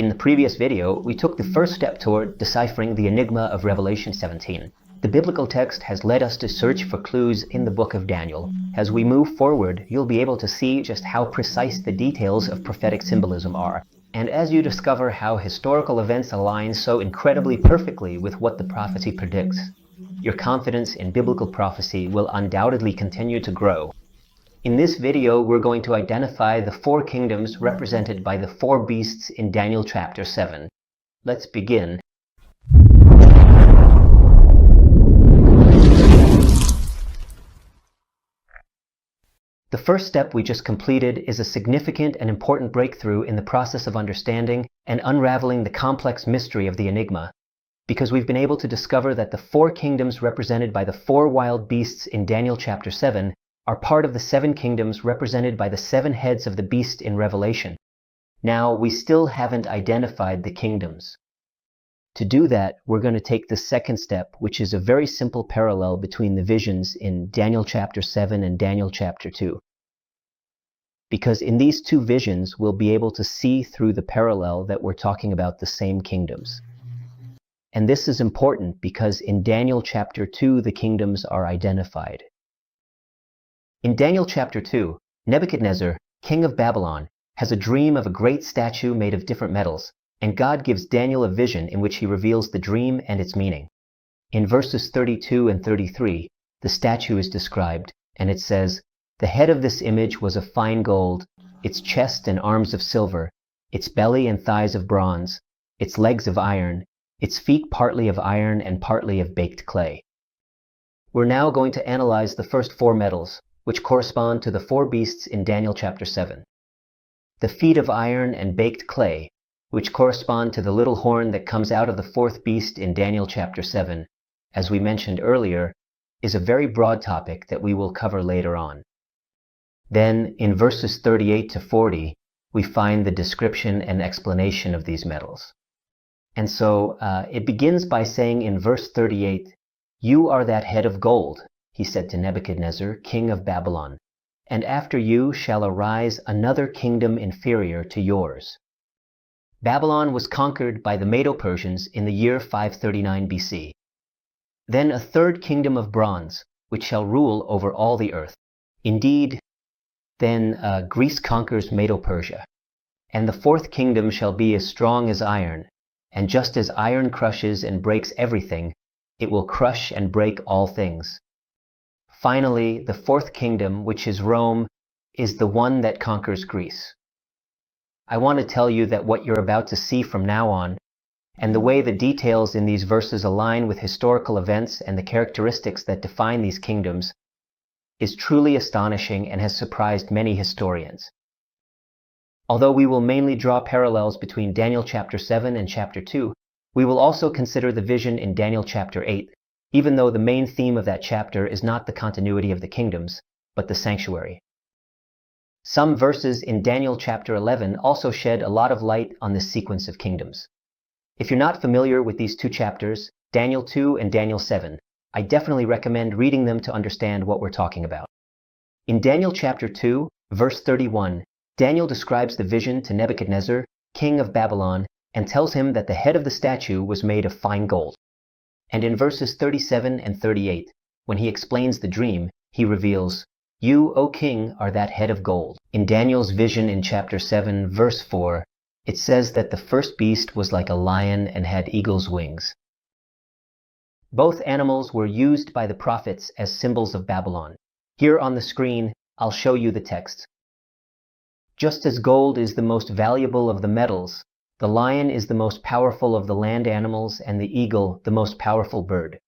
In the previous video, we took the first step toward deciphering the enigma of Revelation 17. The biblical text has led us to search for clues in the book of Daniel. As we move forward, you'll be able to see just how precise the details of prophetic symbolism are. And as you discover how historical events align so incredibly perfectly with what the prophecy predicts, your confidence in biblical prophecy will undoubtedly continue to grow. In this video, we're going to identify the four kingdoms represented by the four beasts in Daniel chapter 7. Let's begin. The first step we just completed is a significant and important breakthrough in the process of understanding and unraveling the complex mystery of the enigma, because we've been able to discover that the four kingdoms represented by the four wild beasts in Daniel chapter 7 are part of the seven kingdoms represented by the seven heads of the beast in Revelation. Now, we still haven't identified the kingdoms. To do that, we're going to take the second step, which is a very simple parallel between the visions in Daniel chapter 7 and Daniel chapter 2. Because in these two visions, we'll be able to see through the parallel that we're talking about the same kingdoms. And this is important because in Daniel chapter 2, the kingdoms are identified. In Daniel chapter 2, Nebuchadnezzar, king of Babylon, has a dream of a great statue made of different metals, and God gives Daniel a vision in which he reveals the dream and its meaning. In verses 32 and 33, the statue is described, and it says, "The head of this image was of fine gold, its chest and arms of silver, its belly and thighs of bronze, its legs of iron, its feet partly of iron and partly of baked clay." We're now going to analyze the first four metals, which correspond to the four beasts in Daniel chapter 7. The feet of iron and baked clay, which correspond to the little horn that comes out of the fourth beast in Daniel chapter 7, as we mentioned earlier, is a very broad topic that we will cover later on. Then, in verses 38 to 40, we find the description and explanation of these metals. And so, it begins by saying in verse 38, "You are that head of gold," he said to Nebuchadnezzar, king of Babylon, "and after you shall arise another kingdom inferior to yours." Babylon was conquered by the Medo-Persians in the year 539 BC. Then a third kingdom of bronze, which shall rule over all the earth. Indeed, then Greece conquers Medo-Persia. And the fourth kingdom shall be as strong as iron, and just as iron crushes and breaks everything, it will crush and break all things. Finally, the fourth kingdom, which is Rome, is the one that conquers Greece. I want to tell you that what you're about to see from now on, and the way the details in these verses align with historical events and the characteristics that define these kingdoms, is truly astonishing and has surprised many historians. Although we will mainly draw parallels between Daniel chapter 7 and chapter 2, we will also consider the vision in Daniel chapter 8, even though the main theme of that chapter is not the continuity of the kingdoms, but the sanctuary. Some verses in Daniel chapter 11 also shed a lot of light on this sequence of kingdoms. If you're not familiar with these two chapters, Daniel 2 and Daniel 7, I definitely recommend reading them to understand what we're talking about. In Daniel chapter 2, verse 31, Daniel describes the vision to Nebuchadnezzar, king of Babylon, and tells him that the head of the statue was made of fine gold. And in verses 37 and 38, when he explains the dream, he reveals, "You, O king, are that head of gold." In Daniel's vision in chapter 7, verse 4, it says that the first beast was like a lion and had eagle's wings. Both animals were used by the prophets as symbols of Babylon. Here on the screen, I'll show you the text. "Just as gold is the most valuable of the metals, the lion is the most powerful of the land animals, and the eagle the most powerful bird."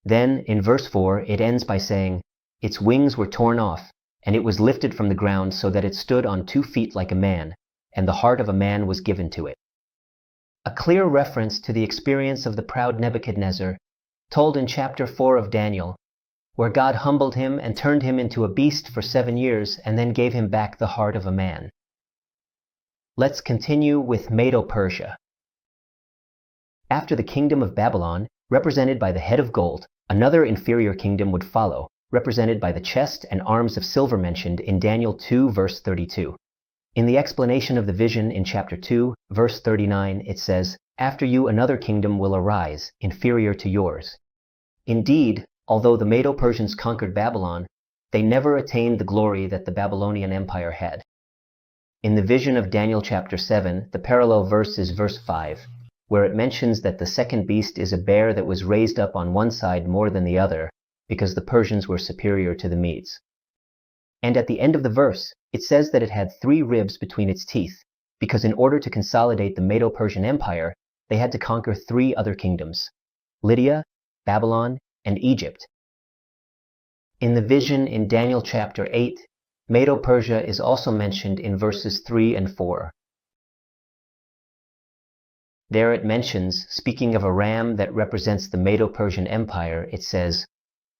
Then, in verse 4, it ends by saying, "Its wings were torn off, and it was lifted from the ground so that it stood on 2 feet like a man, and the heart of a man was given to it." A clear reference to the experience of the proud Nebuchadnezzar, told in chapter 4 of Daniel, where God humbled him and turned him into a beast for 7 years and then gave him back the heart of a man. Let's continue with Medo-Persia. After the kingdom of Babylon, represented by the head of gold, another inferior kingdom would follow, represented by the chest and arms of silver mentioned in Daniel 2 verse 32. In the explanation of the vision in chapter 2, verse 39, it says, "After you another kingdom will arise, inferior to yours." Indeed, although the Medo-Persians conquered Babylon, they never attained the glory that the Babylonian Empire had. In the vision of Daniel chapter 7, the parallel verse is verse 5, where it mentions that the second beast is a bear that was raised up on one side more than the other, because the Persians were superior to the Medes. And at the end of the verse, it says that it had 3 ribs between its teeth, because in order to consolidate the Medo-Persian Empire, they had to conquer 3 other kingdoms: Lydia, Babylon, and Egypt. In the vision in Daniel chapter 8, Medo-Persia is also mentioned in verses 3 and 4. There it mentions, speaking of a ram that represents the Medo-Persian Empire, it says,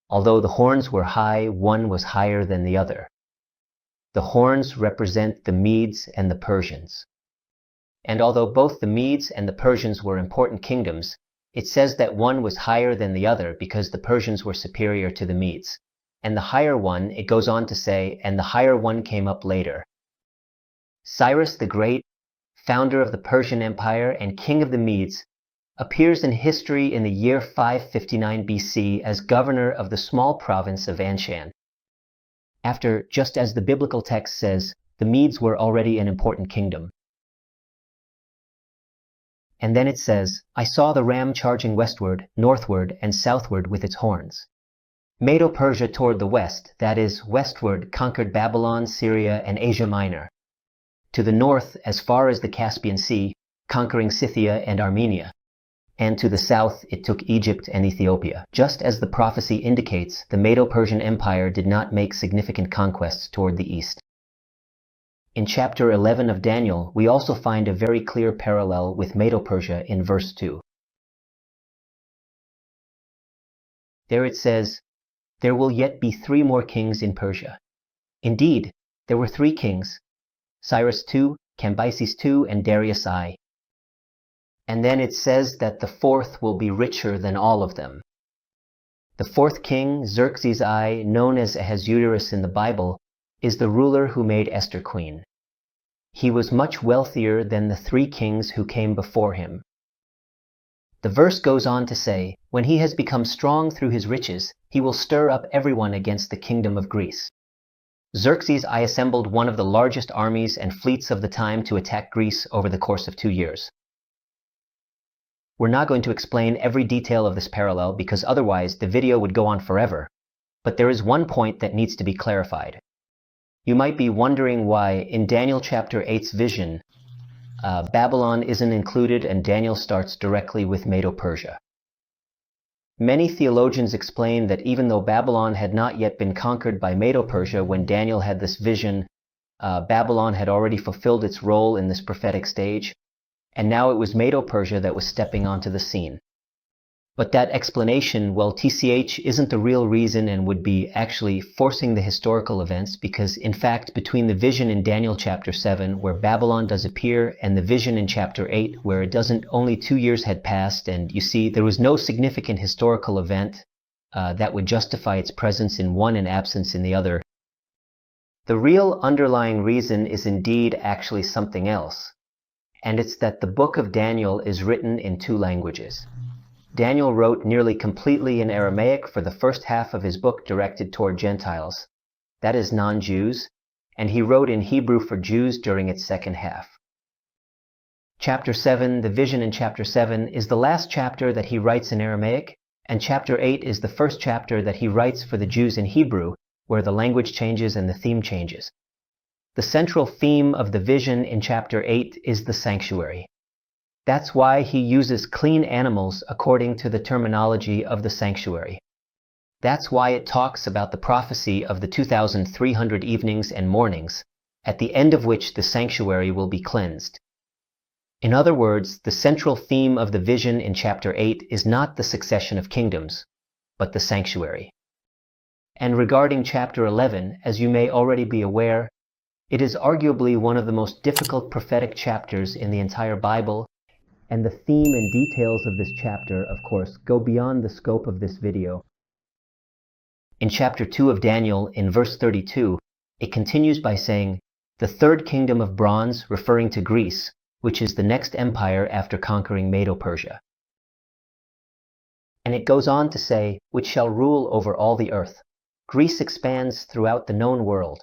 "Although the horns were high, one was higher than the other." The horns represent the Medes and the Persians. And although both the Medes and the Persians were important kingdoms, it says that one was higher than the other because the Persians were superior to the Medes. And the higher one, it goes on to say, and the higher one came up later. Cyrus the Great, founder of the Persian Empire and king of the Medes, appears in history in the year 559 BC as governor of the small province of Anshan. After, just as the biblical text says, the Medes were already an important kingdom. And then it says, "I saw the ram charging westward, northward, and southward with its horns." Medo-Persia toward the west, that is, westward, conquered Babylon, Syria, and Asia Minor. To the north, as far as the Caspian Sea, conquering Scythia and Armenia. And to the south, it took Egypt and Ethiopia. Just as the prophecy indicates, the Medo-Persian Empire did not make significant conquests toward the east. In chapter 11 of Daniel, we also find a very clear parallel with Medo-Persia in verse 2. There it says, "There will yet be 3 more kings in Persia." Indeed, there were 3 kings, Cyrus II, Cambyses II, and Darius I. And then it says that the 4th will be richer than all of them. The 4th king, Xerxes I, known as Ahasuerus in the Bible, is the ruler who made Esther queen. He was much wealthier than the 3 kings who came before him. The verse goes on to say, "When he has become strong through his riches, he will stir up everyone against the kingdom of Greece." Xerxes I assembled one of the largest armies and fleets of the time to attack Greece over the course of 2 years. We're not going to explain every detail of this parallel because otherwise the video would go on forever, but there is one point that needs to be clarified. You might be wondering why in Daniel chapter 8's vision, Babylon isn't included and Daniel starts directly with Medo-Persia. Many theologians explain that even though Babylon had not yet been conquered by Medo-Persia when Daniel had this vision, Babylon had already fulfilled its role in this prophetic stage, and now it was Medo-Persia that was stepping onto the scene. But that explanation, well, TCH isn't the real reason and would be actually forcing the historical events because, in fact, between the vision in Daniel chapter 7, where Babylon does appear, and the vision in chapter 8, where it doesn't, only 2 years had passed, and you see, there was no significant historical event that would justify its presence in one and absence in the other. The real underlying reason is indeed actually something else, and it's that the book of Daniel is written in 2 languages. Daniel wrote nearly completely in Aramaic for the first half of his book directed toward Gentiles, that is non-Jews, and he wrote in Hebrew for Jews during its second half. Chapter 7, the vision in chapter 7, is the last chapter that he writes in Aramaic, and chapter 8 is the first chapter that he writes for the Jews in Hebrew, where the language changes and the theme changes. The central theme of the vision in chapter 8 is the sanctuary. That's why he uses clean animals according to the terminology of the sanctuary. That's why it talks about the prophecy of the 2,300 evenings and mornings, at the end of which the sanctuary will be cleansed. In other words, the central theme of the vision in chapter 8 is not the succession of kingdoms, but the sanctuary. And regarding chapter 11, as you may already be aware, it is arguably one of the most difficult prophetic chapters in the entire Bible, and the theme and details of this chapter, of course, go beyond the scope of this video. In chapter 2 of Daniel, in verse 32, it continues by saying, The third kingdom of bronze referring to Greece, which is the next empire after conquering Medo-Persia. And it goes on to say, which shall rule over all the earth. Greece expands throughout the known world.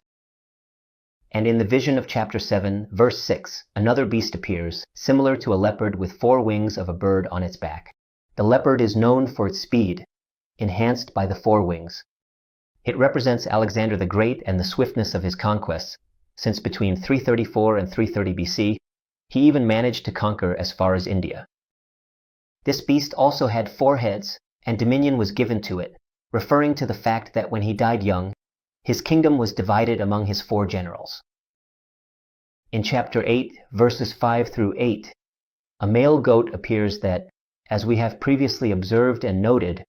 And in the vision of chapter 7, verse 6, another beast appears, similar to a leopard with 4 wings of a bird on its back. The leopard is known for its speed, enhanced by the 4 wings. It represents Alexander the Great and the swiftness of his conquests, since between 334 and 330 BC, he even managed to conquer as far as India. This beast also had 4 heads, and dominion was given to it, referring to the fact that when he died young, his kingdom was divided among his 4 generals. In chapter 8, verses 5 through 8, a male goat appears that, as we have previously observed and noted,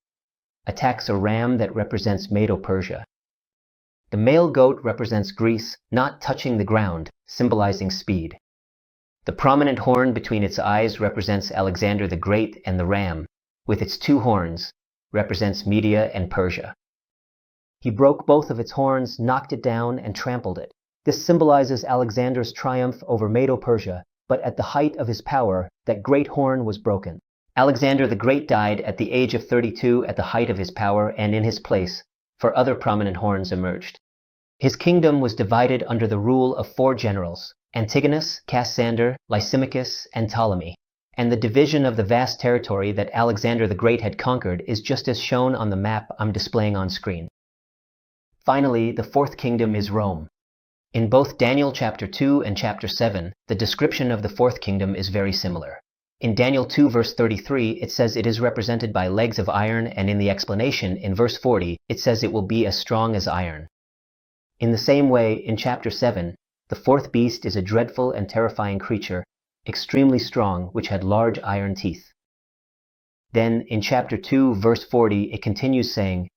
attacks a ram that represents Medo-Persia. The male goat represents Greece not touching the ground, symbolizing speed. The prominent horn between its eyes represents Alexander the Great, and the ram, with its 2 horns, represents Media and Persia. He broke both of its horns, knocked it down, and trampled it. This symbolizes Alexander's triumph over Medo-Persia, but at the height of his power, that great horn was broken. Alexander the Great died at the age of 32 at the height of his power, and in his place, 4 other prominent horns emerged. His kingdom was divided under the rule of 4 generals, Antigonus, Cassander, Lysimachus, and Ptolemy. And the division of the vast territory that Alexander the Great had conquered is just as shown on the map I'm displaying on screen. Finally, the 4th kingdom is Rome. In both Daniel chapter 2 and chapter 7, the description of the 4th kingdom is very similar. In Daniel 2 verse 33, it says it is represented by legs of iron, and in the explanation, in verse 40, it says it will be as strong as iron. In the same way, in chapter 7, the 4th beast is a dreadful and terrifying creature, extremely strong, which had large iron teeth. Then, in chapter 2 verse 40, it continues saying,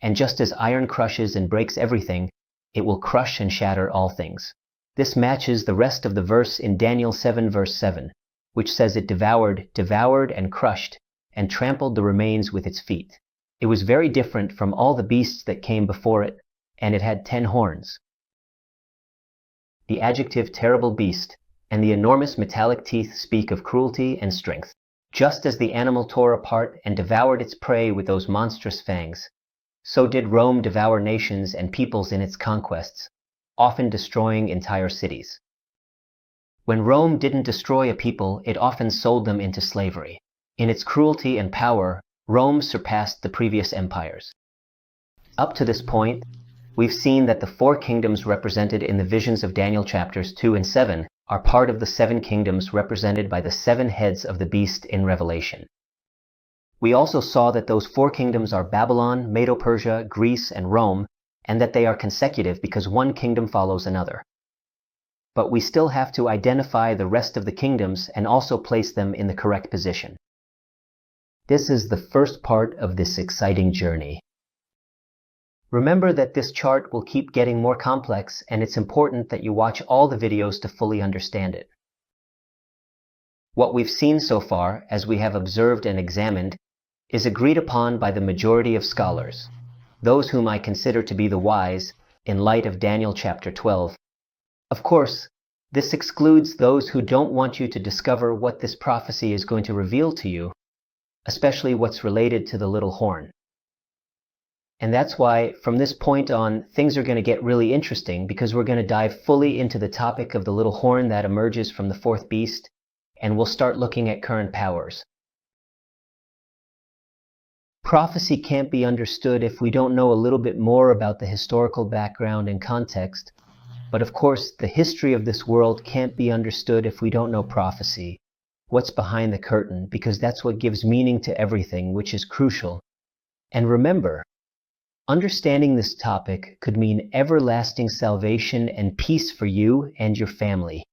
"And just as iron crushes and breaks everything, it will crush and shatter all things." This matches the rest of the verse in Daniel 7 verse 7, which says it devoured and crushed, and trampled the remains with its feet. It was very different from all the beasts that came before it, and it had 10 horns. The adjective terrible beast and the enormous metallic teeth speak of cruelty and strength. Just as the animal tore apart and devoured its prey with those monstrous fangs, so did Rome devour nations and peoples in its conquests, often destroying entire cities. When Rome didn't destroy a people, it often sold them into slavery. In its cruelty and power, Rome surpassed the previous empires. Up to this point, we've seen that the 4 kingdoms represented in the visions of Daniel chapters 2 and 7 are part of the 7 kingdoms represented by the 7 heads of the beast in Revelation. We also saw that those 4 kingdoms are Babylon, Medo-Persia, Greece, and Rome, and that they are consecutive because one kingdom follows another. But we still have to identify the rest of the kingdoms and also place them in the correct position. This is the first part of this exciting journey. Remember that this chart will keep getting more complex, and it's important that you watch all the videos to fully understand it. What we've seen so far, as we have observed and examined, is agreed upon by the majority of scholars, those whom I consider to be the wise, in light of Daniel chapter 12. Of course, this excludes those who don't want you to discover what this prophecy is going to reveal to you, especially what's related to the little horn. And that's why, from this point on, things are going to get really interesting, because we're going to dive fully into the topic of the little horn that emerges from the 4th beast, and we'll start looking at current powers. Prophecy can't be understood if we don't know a little bit more about the historical background and context, but of course, the history of this world can't be understood if we don't know prophecy, what's behind the curtain, because that's what gives meaning to everything, which is crucial. And remember, understanding this topic could mean everlasting salvation and peace for you and your family.